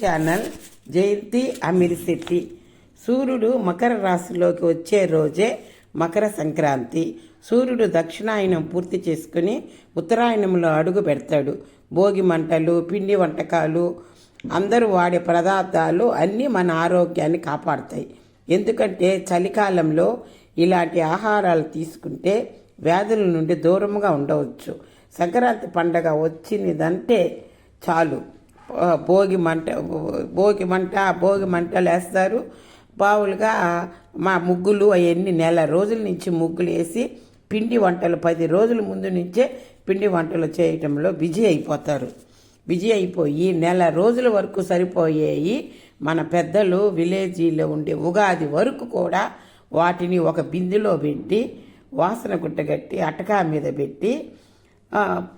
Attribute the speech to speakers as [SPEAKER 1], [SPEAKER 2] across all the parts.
[SPEAKER 1] Channel జయంతి అమీర్శెట్టి. సూర్యుడు మకర రాశిలోకి వచ్చే రోజే మకర సంక్రాంతి. సూర్యుడు దక్షిణాయనం పూర్తి చేసుకుని ఉత్తరాయణంలో అడుగు పెడతాడు. భోగి మంటలు, పిండి వంటకాలు, అందరూ వాడే పదార్థాలు అన్నీ మన ఆరోగ్యాన్ని కాపాడుతాయి. ఎందుకంటే చలికాలంలో ఇలాంటి ఆహారాలు తీసుకుంటే వ్యాధుల నుండి దూరంగా ఉండవచ్చు. సంక్రాంతి పండగ వచ్చినదంటే చాలు భోగి మంటలు వేస్తారు. బావులుగా మా ముగ్గులు అవన్నీ నెల రోజుల నుంచి ముగ్గులు వేసి పిండి వంటలు 10 రోజుల ముందు నుంచే పిండి వంటలు చేయటంలో బిజీ అయిపోయి నెల రోజుల వరకు సరిపోయేవి మన పెద్దలు విలేజీలో ఉండే ఉగాది వరకు కూడా వాటిని ఒక బిందెలో పెట్టి వాసన గుట్టగట్టి అటకా మీద పెట్టి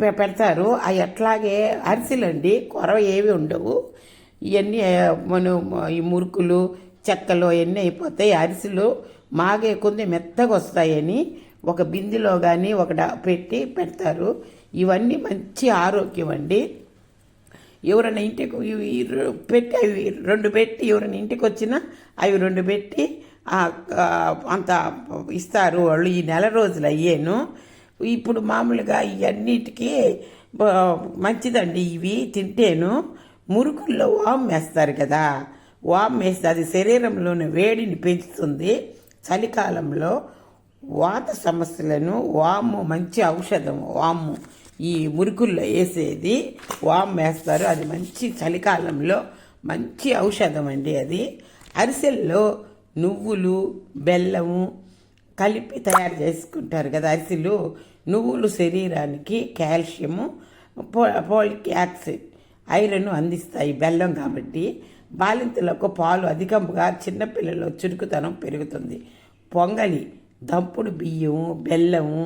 [SPEAKER 1] పెడతారు. అవి అట్లాగే అరిసెలండి, కొరవ ఏవి ఉండవు. ఇవన్నీ మనం ఈ మురుకులు చెక్కలు అవన్నీ అయిపోతాయి. అరిసెలు మాగే కొంది మెత్తగా వస్తాయని ఒక బిందెలో కానీ పెట్టి పెడతారు. ఇవన్నీ మంచి ఆరోగ్యం అండి. ఎవరైనా ఇంటికి పెట్టి అవి 2 పెట్టి ఎవరైనా ఇంటికి వచ్చినా అవి 2 పెట్టి అంత ఇస్తారు వాళ్ళు. ఈ నెల రోజులు అయ్యేను. ఇప్పుడు మామూలుగా ఇవన్నిటికీ మంచిదండి. ఇవి తింటేను మురుకుల్లో వాము వేస్తారు కదా, వాము వేస్తే అది శరీరంలోని వేడిని పెంచుతుంది. చలికాలంలో వాత సమస్యలను వాము మంచి ఔషధం. వాము ఈ మురుకుల్లో వేసేది వాము వేస్తారు. అది మంచి చలికాలంలో మంచి ఔషధం అండి అది. అరిసెల్లో నువ్వులు బెల్లము కలిపి తయారు చేసుకుంటారు కదా అరిసెలు. నువ్వులు శరీరానికి కాల్షియము, పోలిక్ యాసిడ్, ఐరన్ అందిస్తాయి బెల్లం కాబట్టి. బాలింతలకు పాలు అధికంగా, చిన్నపిల్లల్లో చురుకుతనం పెరుగుతుంది. పొంగలి దంపుడు బియ్యం, బెల్లము,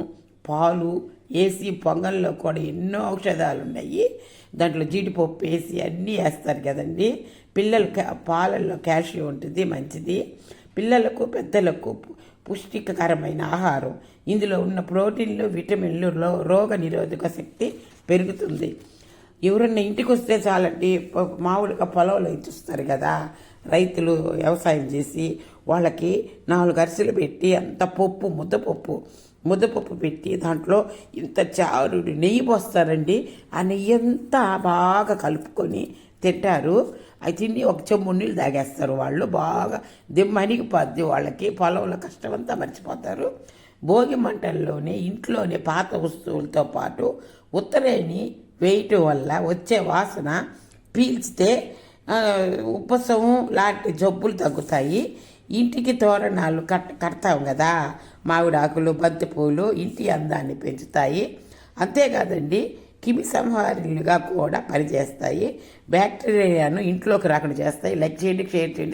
[SPEAKER 1] పాలు వేసి పొంగల్లో కూడా ఎన్నో ఔషధాలు ఉన్నాయి. దాంట్లో జీడిపప్పు వేసి అన్నీ వేస్తారు కదండి. పిల్లలకి పాలల్లో కాల్షియం ఉంటుంది, మంచిది. పిల్లలకు పెద్దలకు పుష్టికరమైన ఆహారం. ఇందులో ఉన్న ప్రోటీన్లు, విటమిన్లు రోగ నిరోధక శక్తి పెరుగుతుంది. ఎవరన్నా ఇంటికి వస్తే చాలండి, మామూలుగా పొలంలో చూస్తారు కదా రైతులు వ్యవసాయం చేసి, వాళ్ళకి 4 అరిసెలు పెట్టి అంత ముద్దపప్పు పెట్టి దాంట్లో ఇంత చారుడు నెయ్యి పోస్తారండి. ఆ నెయ్యి అంతా బాగా కలుపుకొని తింటారు. అవి తిని ఒక చెంబు నీళ్ళు తాగేస్తారు వాళ్ళు. బాగా దిమ్మనిగిపోద్ది వాళ్ళకి. పొలంలో కష్టమంతా మర్చిపోతారు. భోగి మంటల్లోనే ఇంట్లోనే పాత వస్తువులతో పాటు ఉత్తరేణి వేయటం వల్ల వచ్చే వాసన పీల్చితే ఉపశమం లాంటి జబ్బులు తగ్గుతాయి. ఇంటికి తోరణాలు కడతాం కదా, మామిడాకులు, బంతిపూలు ఇంటి అందాన్ని పెంచుతాయి. అంతేకాదండి, క్రిమి సంహారులుగా కూడా పనిచేస్తాయి. బ్యాక్టీరియాను ఇంట్లోకి రాకుండా చేస్తాయి. లైక్ చేయండి, షేర్ చేయండి.